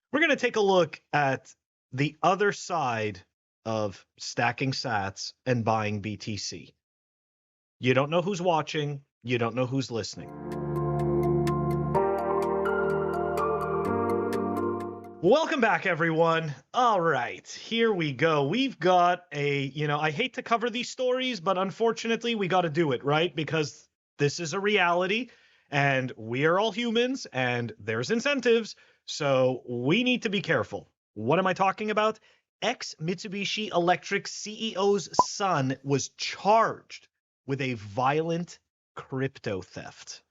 We're going to take a look at the other side of stacking sats and buying BTC. You don't know who's watching. You don't know who's listening. Welcome back, everyone. All right, here we go. We've got I hate to cover these stories, but unfortunately, we got to do it, right? Because this is a reality and we are all humans and there's incentives. So we need to be careful. What am I talking about? Ex-Mitsubishi Electric CEO's son was charged with a violent crypto theft.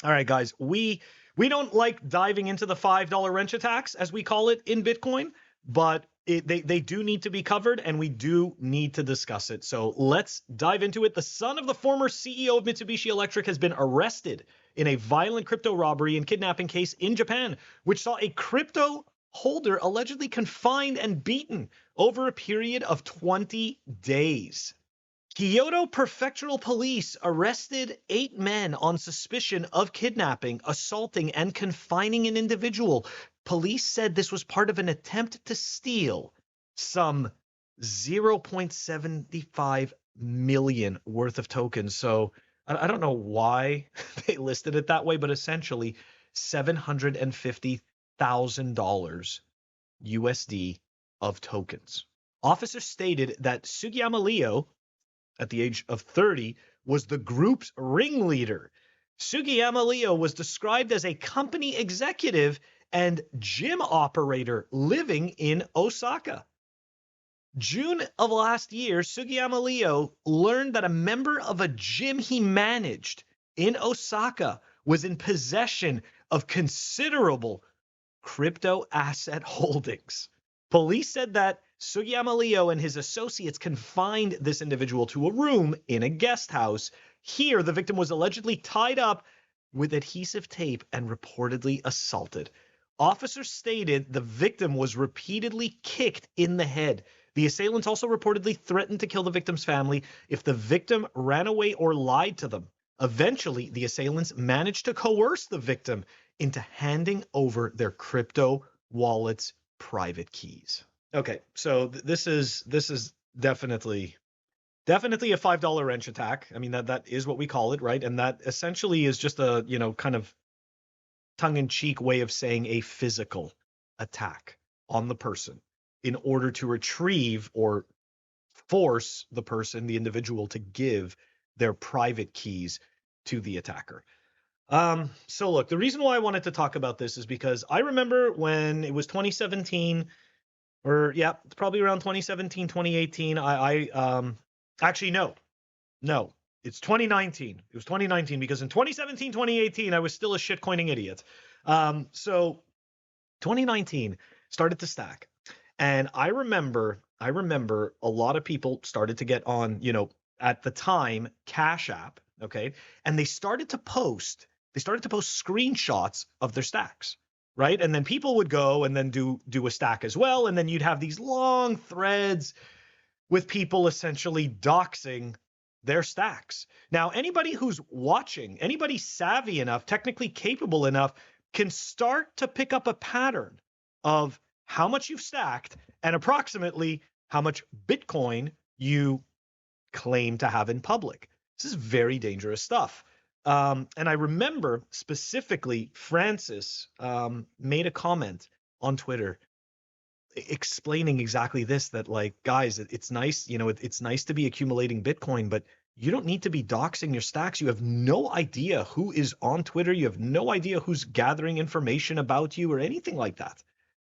All right, guys, we don't like diving into the $5 wrench attacks, as we call it in Bitcoin, but they do need to be covered, and we do need to discuss it. So let's dive into it. The son of the former CEO of Mitsubishi Electric has been arrested in a violent crypto robbery and kidnapping case in Japan, which saw a crypto holder allegedly confined and beaten over a period of 20 days. Kyoto Prefectural Police arrested 8 men on suspicion of kidnapping, assaulting, and confining an individual. Police said this was part of an attempt to steal some 0.75 million worth of tokens. So I don't know why they listed it that way, but essentially $750,000 USD of tokens. Officers stated that Sugiyama Leo, at the age of 30, was the group's ringleader. Sugiyama Leo was described as a company executive and gym operator living in Osaka. June of last year, Sugiyama Leo learned that a member of a gym he managed in Osaka was in possession of considerable crypto asset holdings. Police said that Sugiyama Leo and his associates confined this individual to a room in a guest house. Here, the victim was allegedly tied up with adhesive tape and reportedly assaulted. Officers stated the victim was repeatedly kicked in the head. The assailants also reportedly threatened to kill the victim's family if the victim ran away or lied to them. Eventually, the assailants managed to coerce the victim into handing over their crypto wallet's private keys. Okay, so this is definitely a $5 wrench attack. I mean, that is what we call it, right? And that essentially is just a, kind of tongue-in-cheek way of saying a physical attack on the person in order to retrieve or force the individual, to give their private keys to the attacker. So look, the reason why I wanted to talk about this is because I remember when it was 2017, or yeah, it's probably around 2017, 2018. Actually, no, it's 2019. It was 2019 because in 2017, 2018, I was still a shitcoining idiot. So 2019 started to stack. And I remember a lot of people started to get on, at the time, Cash App, okay? And they started to post screenshots of their stacks, right? And then people would go and then do a stack as well, and then you'd have these long threads with people essentially doxing their stacks. Now, anybody who's watching, anybody savvy enough, technically capable enough, can start to pick up a pattern of how much you've stacked and approximately how much Bitcoin you claim to have in public. This is very dangerous stuff. And I remember specifically Francis made a comment on Twitter explaining exactly this, that like, guys, it's nice, it's nice to be accumulating Bitcoin, but you don't need to be doxing your stacks. You have no idea who is on Twitter. You have no idea who's gathering information about you or anything like that.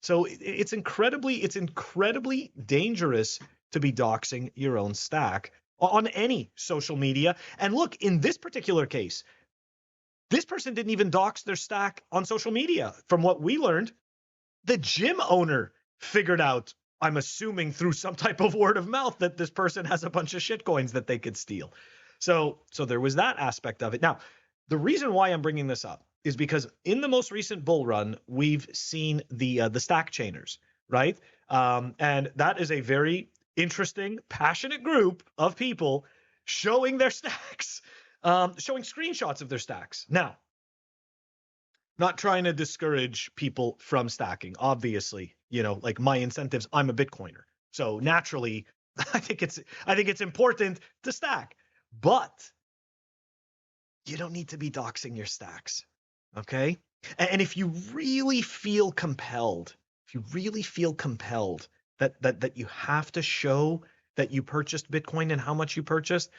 So it's incredibly dangerous to be doxing your own stack on any social media. And look, in this particular case, this person didn't even dox their stack on social media. From what we learned, the gym owner figured out, I'm assuming through some type of word of mouth, that this person has a bunch of shitcoins that they could steal. So there was that aspect of it. Now, the reason why I'm bringing this up is because in the most recent bull run, we've seen the stack chainers, right? And that is a very interesting, passionate group of people showing their stacks, showing screenshots of their stacks. Now, Not trying to discourage people from stacking. Obviously, like my incentives, I'm a Bitcoiner. So naturally, I think it's important to stack. But you don't need to be doxing your stacks. Okay? And if you really feel compelled, that you have to show that you purchased Bitcoin and how much you purchased,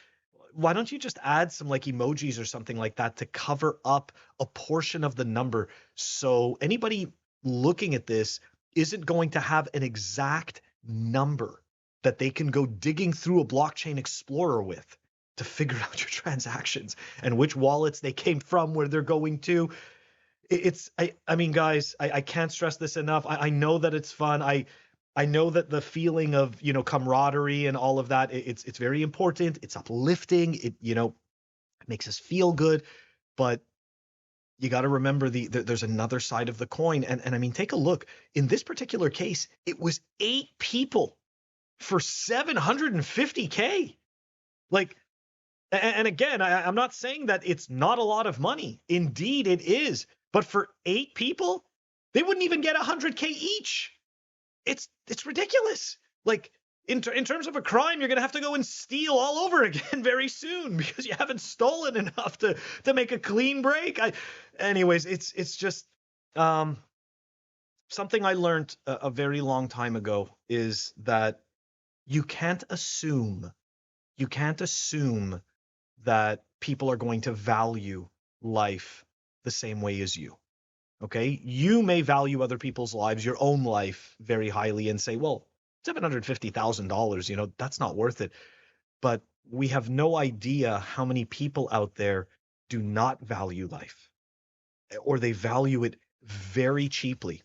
why don't you just add some like emojis or something like that to cover up a portion of the number, so anybody looking at this isn't going to have an exact number that they can go digging through a blockchain explorer with to figure out your transactions and which wallets they came from, where they're going to. I mean, guys, I can't stress this enough. I know that it's fun. I know that the feeling of, camaraderie and all of that, it's very important. It's uplifting. It makes us feel good, but you got to remember there's another side of the coin. And I mean, take a look. In this particular case, it was 8 people for 750K. Like, and again, I'm not saying that it's not a lot of money. Indeed, it is. But for 8 people, they wouldn't even get 100K each. It's ridiculous. Like, in terms of a crime, you're going to have to go and steal all over again very soon because you haven't stolen enough to make a clean break. Anyways, it's just something I learned a very long time ago, is that you can't assume that people are going to value life the same way as you. Okay? You may value other people's lives, your own life, very highly and say, well, $750,000, that's not worth it. But we have no idea how many people out there do not value life, or they value it very cheaply.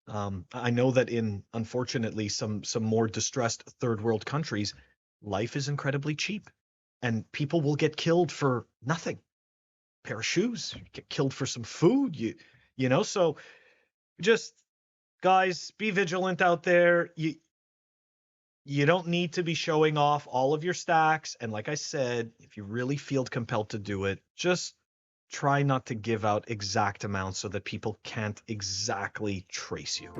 I know that in, unfortunately, some more distressed third world countries, life is incredibly cheap, and people will get killed for nothing. Pair of shoes, get killed for some food, so just, guys, be vigilant out there. You don't need to be showing off all of your stacks, and like I said, if you really feel compelled to do it, just try not to give out exact amounts so that people can't exactly trace you.